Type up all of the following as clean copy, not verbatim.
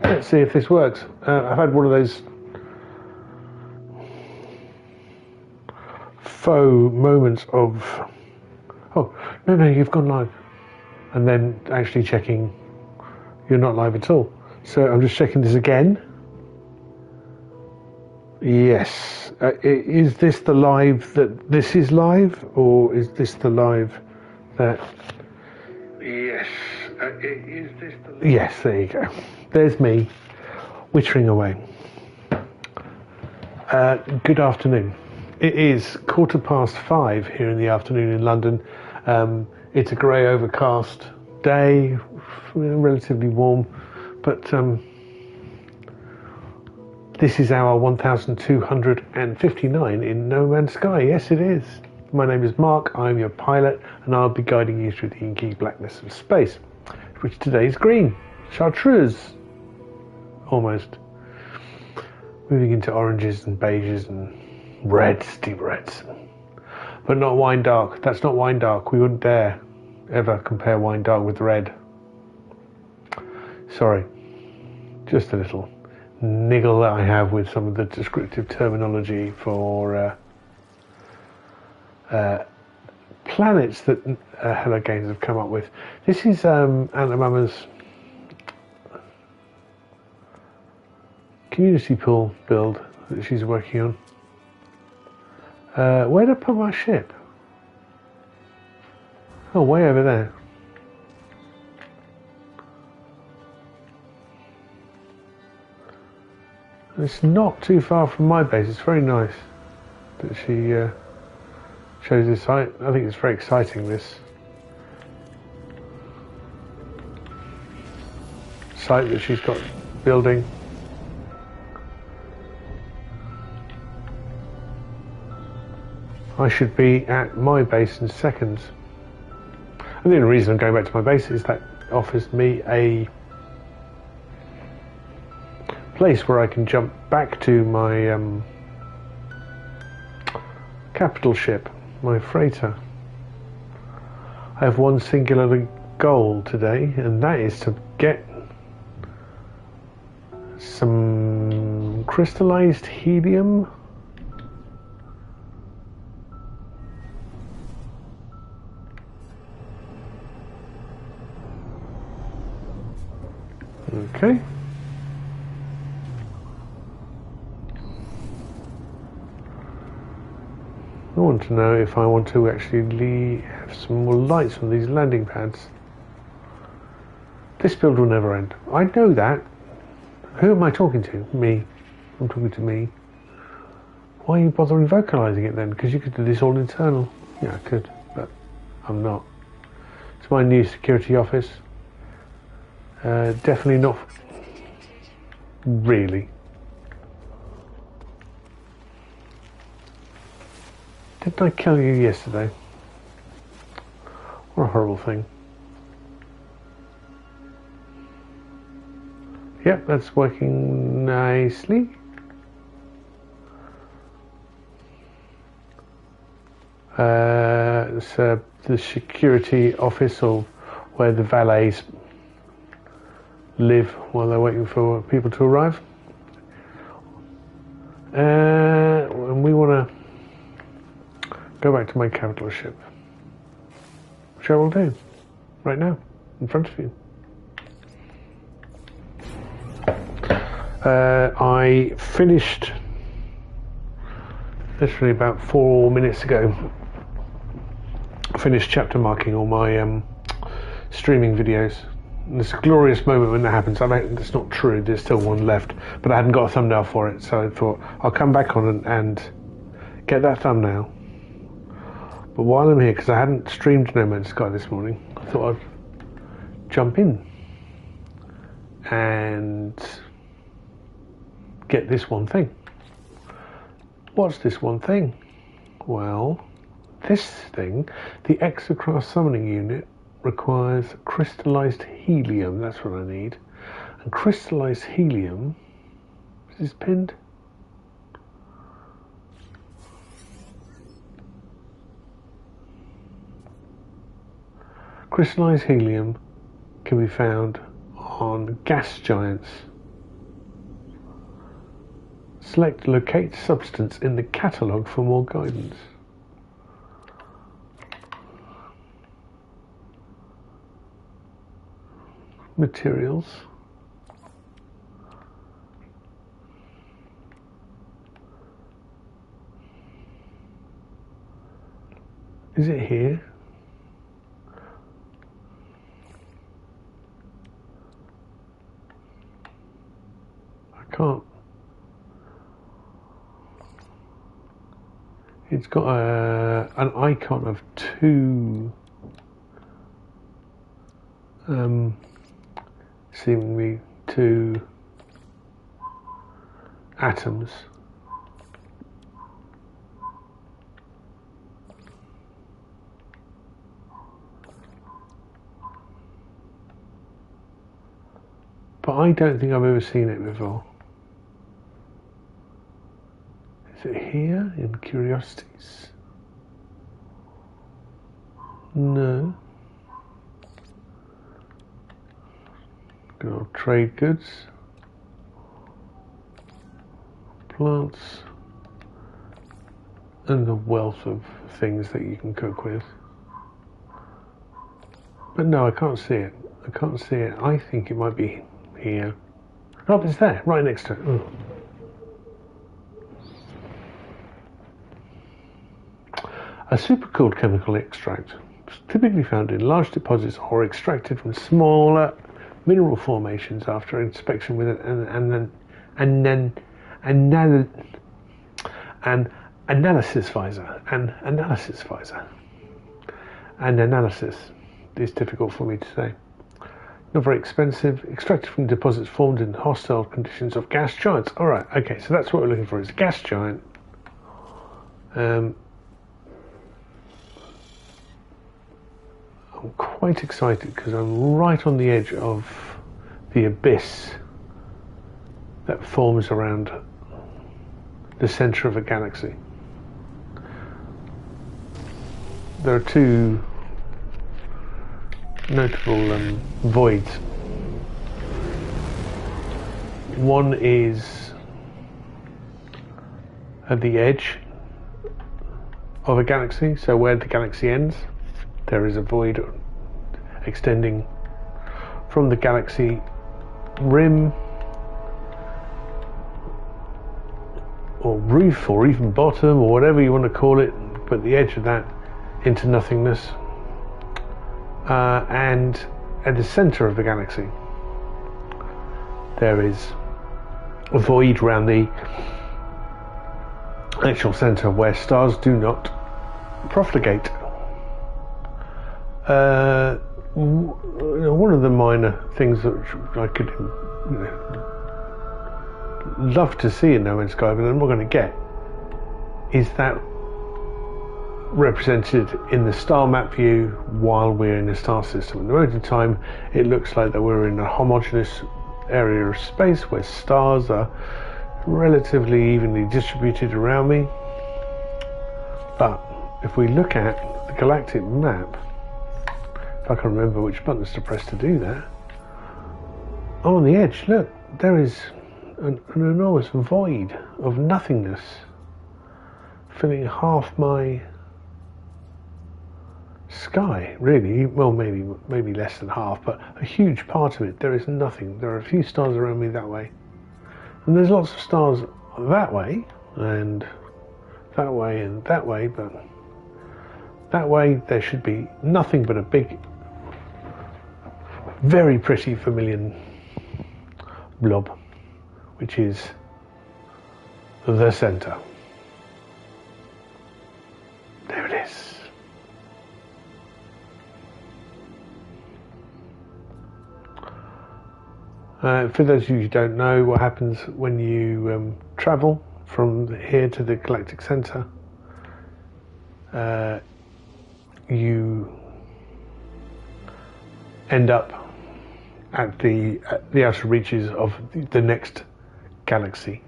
Let's see if this works. I've had one of those faux moments of, oh, no, you've gone live. And then actually checking you're not live at all. So I'm just checking this again. Yes. Is this the live that this is live, or is this the live that... Yes. Is this the live? Yes, there you go. There's me, wittering away. Good afternoon. It is 5:15 here in the afternoon in London. It's a grey overcast day, relatively warm, but this is hour 1259 in No Man's Sky. Yes, it is. My name is Mark, I'm your pilot, and I'll be guiding you through the inky blackness of space, which today is green. Chartreuse. Almost. Moving into oranges and beiges and reds, deep reds. But not wine dark. That's not wine dark. We wouldn't dare ever compare wine dark with red. Sorry. Just a little niggle that I have with some of the descriptive terminology for planets that Hello Games have come up with. This is Antamama's community pool build that she's working on. Where did I put my ship? Oh, way over there. It's not too far from my base. It's very nice that she shows this site. I think it's very exciting, this site that she's got building. I should be at my base in seconds. And the only reason I'm going back to my base is that offers me a place where I can jump back to my capital ship, my freighter. I have one singular goal today, and that is to get some crystallized helium. Okay. I want to know if I want to actually have some more lights on these landing pads. This build will never end. I know that. Who am I talking to? Me. I'm talking to me. Why are you bothering vocalizing it then? Because you could do this all internal. Yeah, I could, but I'm not. It's my new security office. Definitely not really. Didn't I kill you yesterday? What a horrible thing. Yep, that's working nicely. It's the security office, or where the valets live while they're waiting for people to arrive. And we want to go back to my capital ship, which I will do right now in front of you. I finished literally about 4 minutes ago. Finished chapter marking all my streaming videos. And it's a glorious moment when that happens. I mean, that's not true. There's still one left, but I hadn't got a thumbnail for it, so I thought I'll come back on and get that thumbnail. But while I'm here, because I hadn't streamed No Man's Sky this morning, I thought I'd jump in and get this one thing. What's this one thing? Well, this thing, the Exocraft summoning unit, requires crystallized helium. That's what I need. And crystallized helium, is this pinned? Crystallized helium can be found on gas giants Select locate substance in the catalogue for more guidance. Materials. Is it here? I can't. It's got an icon of two seemingly two atoms. But I don't think I've ever seen it before. Is it here in Curiosities? No. Good old trade goods. Plants. And the wealth of things that you can cook with. But no, I can't see it. I can't see it. I think it might be here. Oh, it's there, right next to it. Oh. A supercooled chemical extract is typically found in large deposits or extracted from smaller mineral formations after inspection with an analysis visor. An analysis visor. An analysis is difficult for me to say. Not very expensive. Extracted from deposits formed in hostile conditions of gas giants. All right. Okay. So that's what we're looking for. Is a gas giant. I'm quite excited because I'm right on the edge of the abyss that forms around the center of a galaxy. There are two notable voids. One is at the edge of a galaxy, so where the galaxy ends, there is a void extending from the galaxy rim or roof or even bottom or whatever you want to call it, but the edge of that into nothingness. And at the center of the galaxy there is a void around the actual center where stars do not profligate. One of the minor things that I could love to see in No Man's Sky, but I'm not going to get, is that represented in the star map view while we're in the star system. At the moment in time, it looks like that we're in a homogeneous area of space where stars are relatively evenly distributed around me. But if we look at the galactic map, if I can remember which buttons to press to do that, on the edge, look, there is an enormous void of nothingness filling half my sky, really. Well, maybe less than half, but a huge part of it. There is nothing. There are a few stars around me that way, and there's lots of stars that way and that way and that way, but that way there should be nothing but a big, very pretty vermilion blob, which is the center. There it is. For those of you who don't know what happens when you travel from here to the galactic center, you end up at the outer reaches of the next galaxy.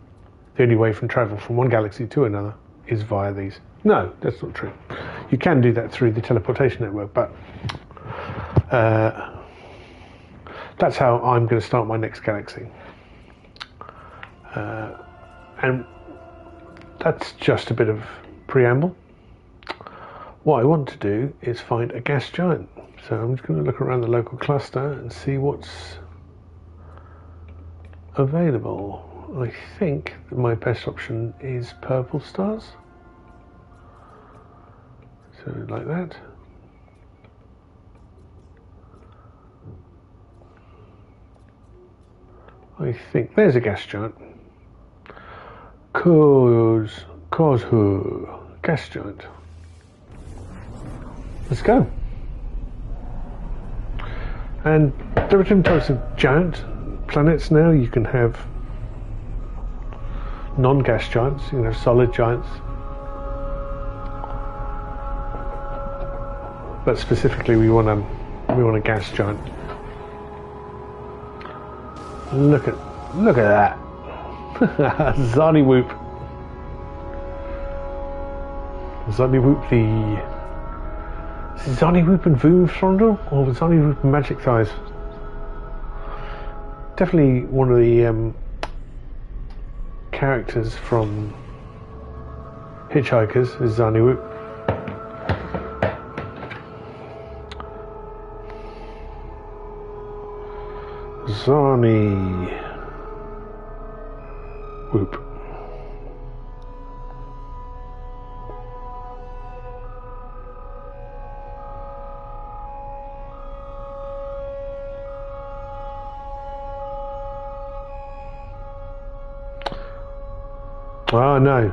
The only way from travel from one galaxy to another is via these. No, that's not true. You can do that through the teleportation network, but that's how I'm going to start my next galaxy. And that's just a bit of preamble. What I want to do is find a gas giant. So I'm just going to look around the local cluster and see what's available. I think that my best option is purple stars. So like that. I think there's a gas giant. Cozhou gas giant. Let's go. And there are different types of giant planets now. You can have non-gas giants. You can have solid giants. But specifically, we want a gas giant. Look at that. Zonnywhoop. Zonnywhoop the Zonnywhoop and Voomfrondel, or Zonnywhoop and Magic Thighs. Definitely one of the characters from Hitchhikers is Zonnywhoop. Zonnywhoop. Oh no.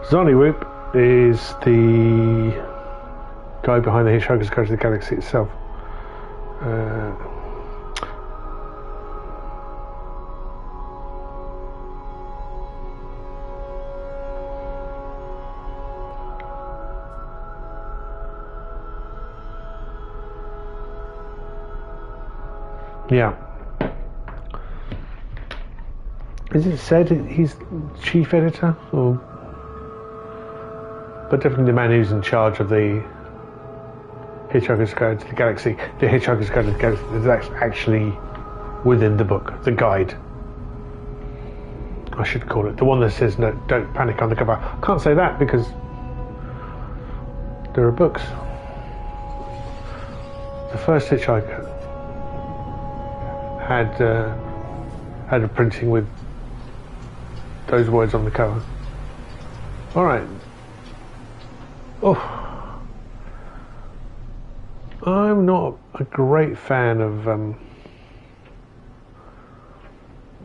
Zonnywhoop is the guy behind the Hitchhiker's Guide to the Galaxy itself. Yeah. Is it said he's chief editor, or? But definitely the man who's in charge of the Hitchhiker's Guide to the Galaxy. The Hitchhiker's Guide to the Galaxy is actually within the book, the guide. I should call it the one that says no, don't panic on the cover. I can't say that because there are books. The first Hitchhiker had a printing with those words on the cover. All right. Oh, I'm not a great fan of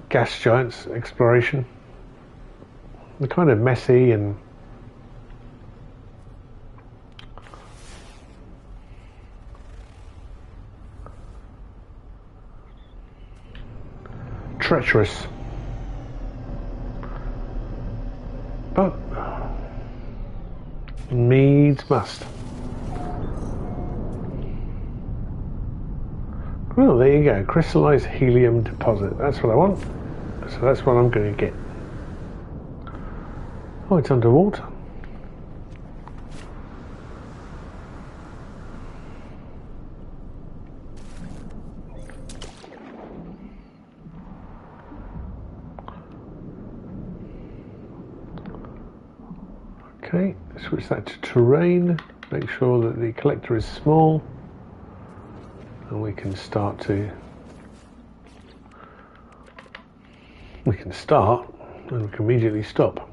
gas giants exploration. They're kind of messy and treacherous. But needs must. Well, there you go. Crystallised helium deposit. That's what I want. So that's what I'm going to get. Oh, it's underwater. Okay, switch that to terrain, make sure that the collector is small, and we can start and we can immediately stop.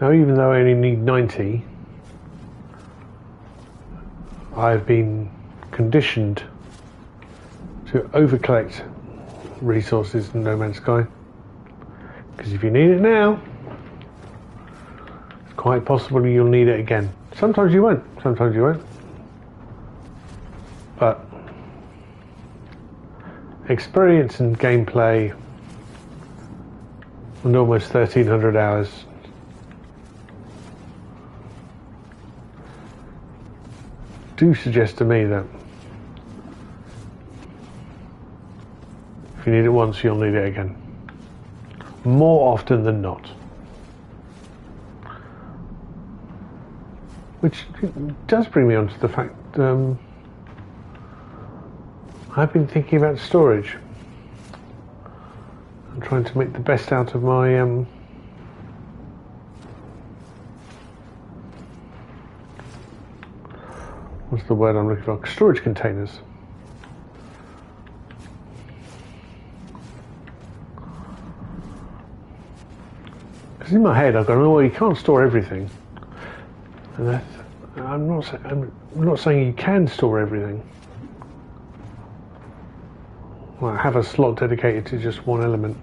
Now, even though I only need 90, I've been conditioned to overcollect resources in No Man's Sky. Because if you need it now, it's quite possible you'll need it again. Sometimes you won't, sometimes you won't. But experience and gameplay and almost 1,300 hours do suggest to me that if you need it once, you'll need it again. More often than not. Which does bring me on to the fact I've been thinking about storage. I'm trying to make the best out of my what's the word I'm looking for? Storage containers. Because in my head I've gone, oh, well, you can't store everything. And I'm not saying you can store everything. Well, have a slot dedicated to just one element.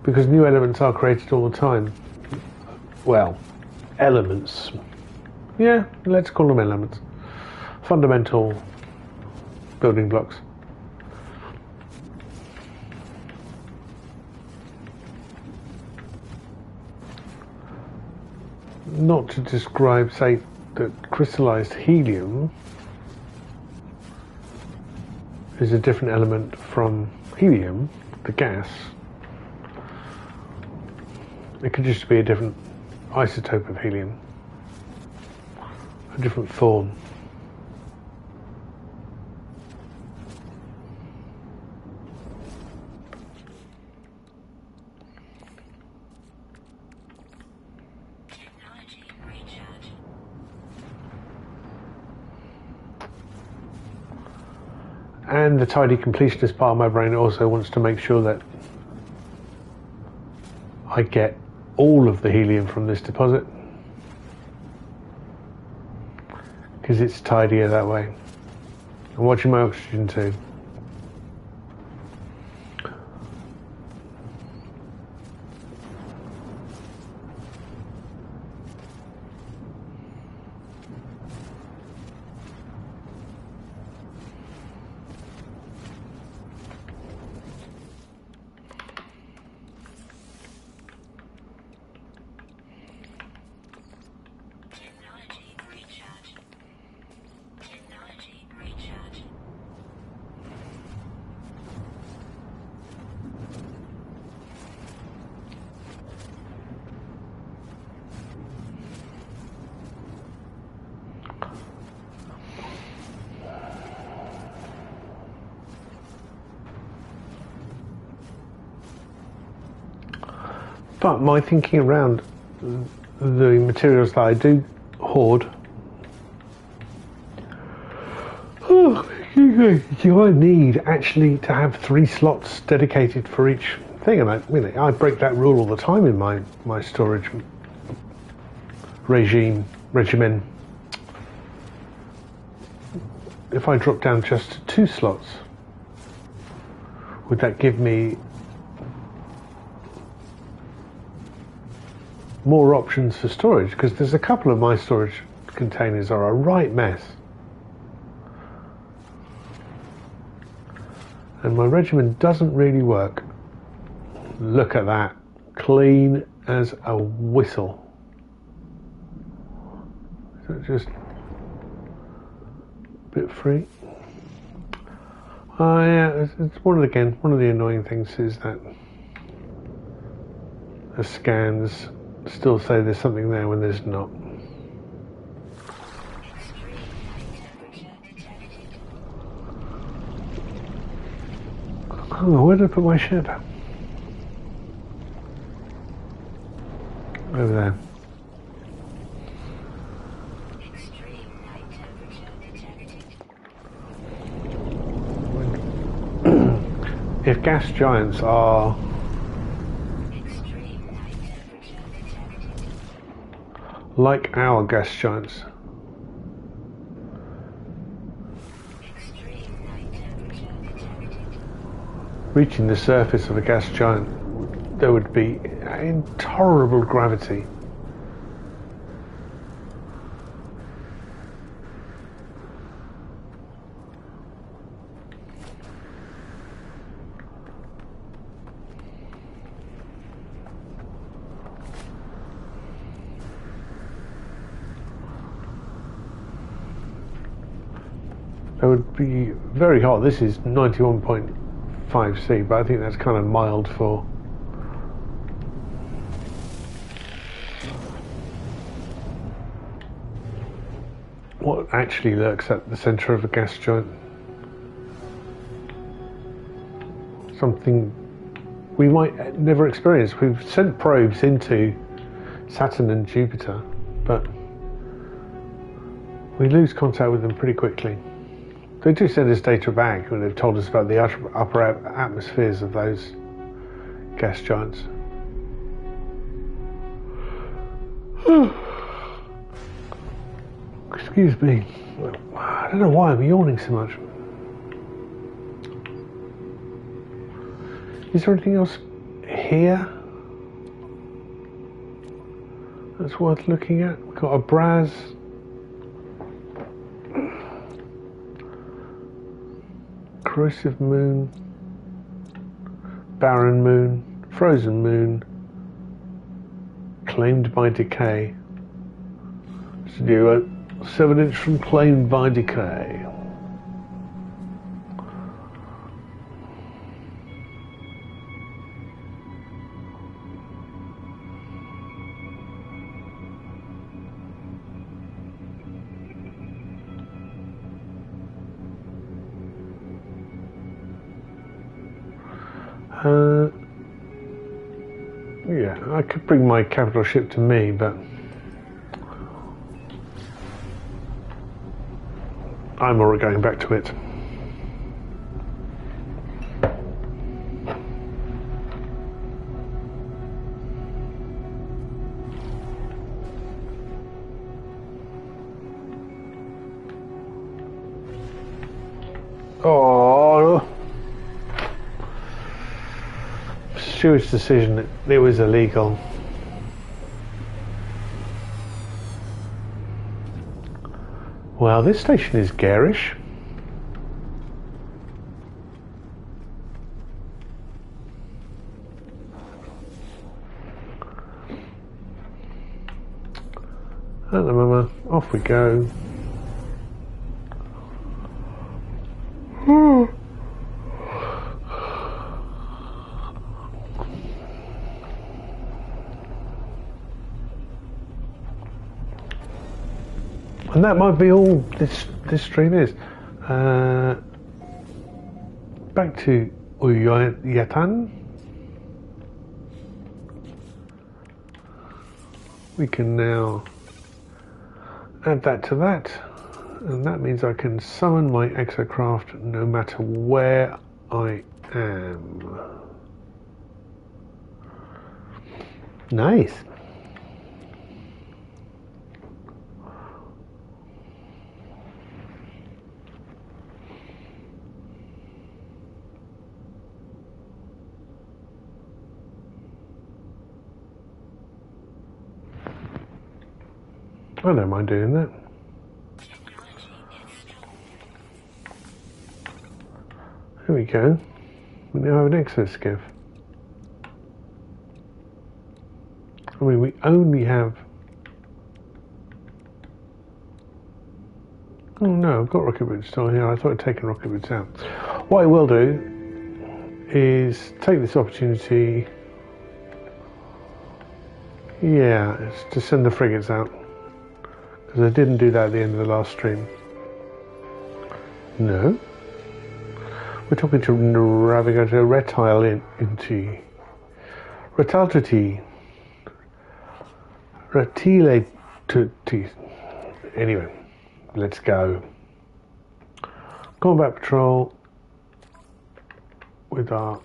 Because new elements are created all the time. Well, elements. Yeah, let's call them elements. Fundamental building blocks. Not to describe, say, that crystallized helium is a different element from helium, the gas. It could just be a different isotope of helium, a different form. And the tidy completionist part of my brain also wants to make sure that I get all of the helium from this deposit, because it's tidier that way. I'm watching my oxygen too. But my thinking around the materials that I do hoard, do I need actually to have 3 slots dedicated for each thing? And I break that rule all the time in my storage regimen. If I drop down just to 2 slots, would that give me more options for storage? Because there's a couple of my storage containers are a right mess, and my regimen doesn't really work. Look at that, clean as a whistle. Is that just a bit free? Oh yeah, it's one of the annoying things is that the scans still say there's something there when there's not. Oh, where did I put my ship? Over there. If gas giants are like our gas giants, reaching the surface of a gas giant, there would be intolerable gravity. It would be very hot. This is 91.5C, but I think that's kind of mild for what actually lurks at the centre of a gas giant. Something we might never experience. We've sent probes into Saturn and Jupiter, but we lose contact with them pretty quickly. They do send us data back when they've told us about the upper atmospheres of those gas giants. Excuse me. I don't know why I'm yawning so much. Is there anything else here that's worth looking at? We've got Abrazz. Corrosive moon, barren moon, frozen moon, claimed by decay. Studio 7-inch from claimed by decay. Yeah, I could bring my capital ship to me, but I'm already going back to it. Oh, steward's decision, it was illegal. Well, this station is garish. At the moment, off we go. And that might be all this stream is. Back to Uoyantan. We can now add that to that, and that means I can summon my exocraft no matter where I am. Nice. I don't mind doing that. There we go. We now have an exoskiff. I mean, we only have... Oh no, I've got rocket boots still here. I thought I'd taken rocket boots out. What I will do is take this opportunity... Yeah, it's to send the frigates out. Because I didn't do that at the end of the last stream. No. We're talking to Navigator Retile into Retaltity. Retile to anyway, let's go. Combat patrol with our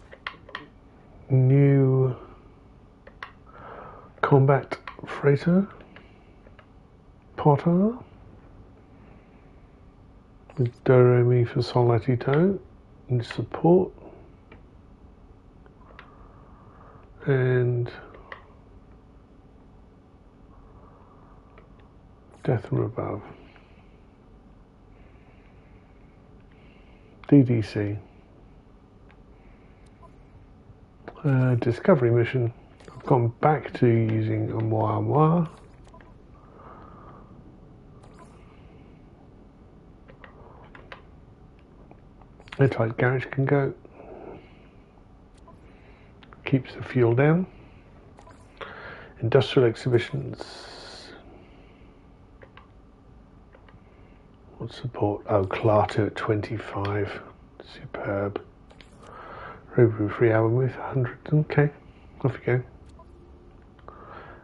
new combat freighter. Potter with Do-Re-Mi for Sol Latito in support, and Death from Above. DDC. Discovery mission. I've gone back to using Moi. Airtight garage can go. Keeps the fuel down. Industrial exhibitions. What support? Oh, Clarto at 25. Superb. Road free hour with 100. Okay, off you go.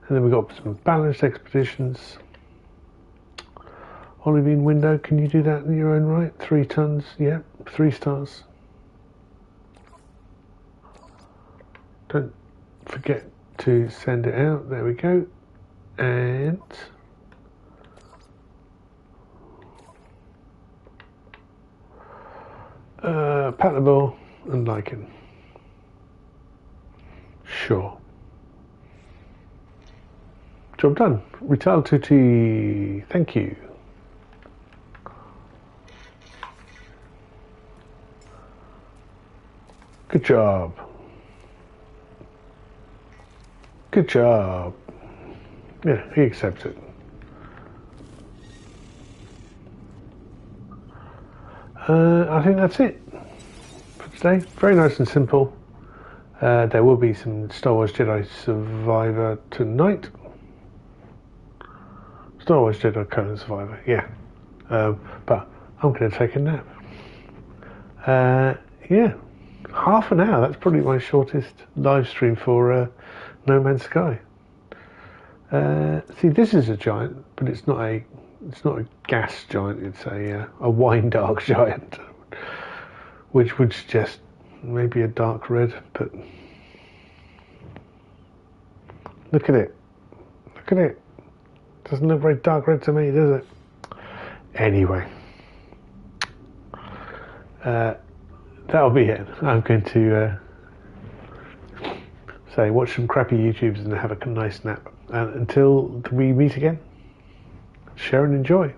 And then we've got some balanced expeditions. Olivine window, can you do that in your own right? 3 tons, yeah, 3 stars. Don't forget to send it out. There we go. And patable and lichen. Sure. Job done. Retail Tutti. Thank you. Good job. Good job. Yeah, he accepts it. I think that's it for today. Very nice and simple. There will be some Star Wars Jedi Survivor tonight. Star Wars Jedi Conan Survivor, yeah. But I'm going to take a nap. Yeah, half an hour. That's probably my shortest live stream for No Man's Sky. See, this is a giant, but it's not a gas giant. It's a wine dark giant, which would suggest maybe a dark red. But look at it. Look at it. Doesn't look very dark red to me, does it? Anyway, that'll be it. I'm going to say watch some crappy YouTubes and have a nice nap. And until we meet again, share and enjoy.